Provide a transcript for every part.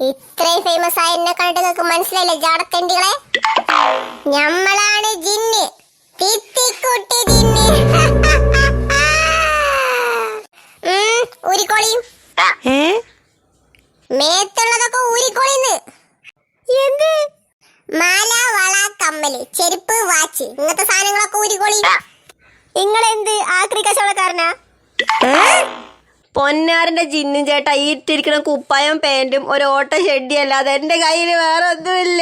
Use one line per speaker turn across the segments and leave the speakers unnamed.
ഇത്രയും ഫേമസ് ആയ എന്നെ കണ്ടിട്ട് നിങ്ങൾക്ക് മനസ്സിലായില്ലേ ജാടത്തെണ്ടികളെ? ഞമ്മളാണ് ജിന്ന്, തിത്തിക്കുട്ടി ജിന്ന്. ഊരിക്കോളിയും മേത്തുള്ളതൊക്കെ ഊരിക്കോളിന്ന്. എന്ത്? മാല, വള, കമ്മല്, ചെരുപ്പ്, വാച്ച്, ഇങ്ങനത്തെ സാധനങ്ങളൊക്കെ ഊരിക്കോളി. നിങ്ങളെന്ത് ആക്രി കച്ചവടക്കാരനാ?
പൊന്നാറിന്റെ ജിന്നും ചേട്ടാ, ഈ ഇട്ടിരിക്കുന്ന കുപ്പായം പാന്റും ഒരു ഓട്ട ഷെഡ്ഡി അല്ലാതെ എന്റെ കയ്യില് വേറെ ഒന്നുമില്ല.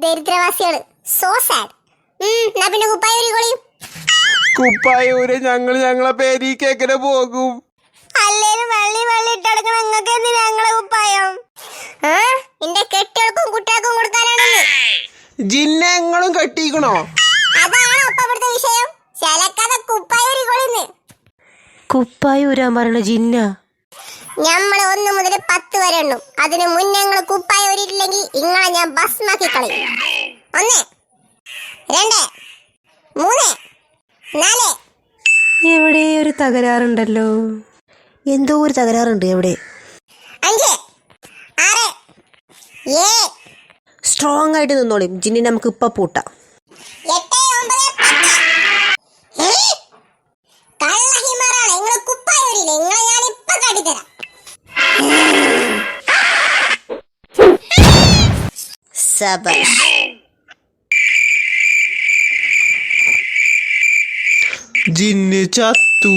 ദരിദ്രവാസികള്, സോ സാഡ്. പിന്നെ കുപ്പായം ഊരിക്കോളി.
കുപ്പായൂര് ഞങ്ങളെ പേരീക്കെങ്ങനെ പോകും?
അല്ലേലും വെള്ളി ഇട്ടെടുക്കണ നിങ്ങൾക്ക് എന്തിനാ ഞങ്ങളെ കുപ്പായം? എന്റെ കെട്ടികൾക്കും കുട്ടികൾക്കും കൊടുക്കാനാണെന്ന്.
ജിന്നങ്ങളും കെട്ടിക്കണോ?
അതാണ് അപ്പൊ ഇവിടുത്തെ വിഷയം. ചിലക്കഥ കുപ്പായം ഊരിക്കോളിന്ന്.
കുപ്പായം ഊരാൻ പറഞ്ഞ ജിന്ന?
ഞമ്മള് 1 മുതൽ 10 വരെ എണ്ണും. അതിന് മുന്നേ ഞങ്ങള് കുപ്പായം ഊരിയിട്ടില്ലെങ്കിൽ ഇങ്ങളെ ഞാൻ ഭസ്മാക്കി കളയും. 1, 2, 3, 4.
എവിടെ ഒരു തകരാറുണ്ടല്ലോ. എന്തോ ഒരു തകരാറുണ്ട് എവിടെ.
5, 6, 7.
സ്ട്രോങ് ആയിട്ട് നിന്നോളിം. ജിന്നിനെ നമുക്ക് ഇപ്പൊ പൂട്ടാം.
8, 9, 10. കള്ളഹിമാറാണ് നിങ്ങള് കുപ്പായം ഊരിയില്ലേ? നിങ്ങളെ ഞാൻ ഇപ്പൊ കാട്ടിത്തരാം.
സബാഷ്.
ജിന്ന് ചത്തു.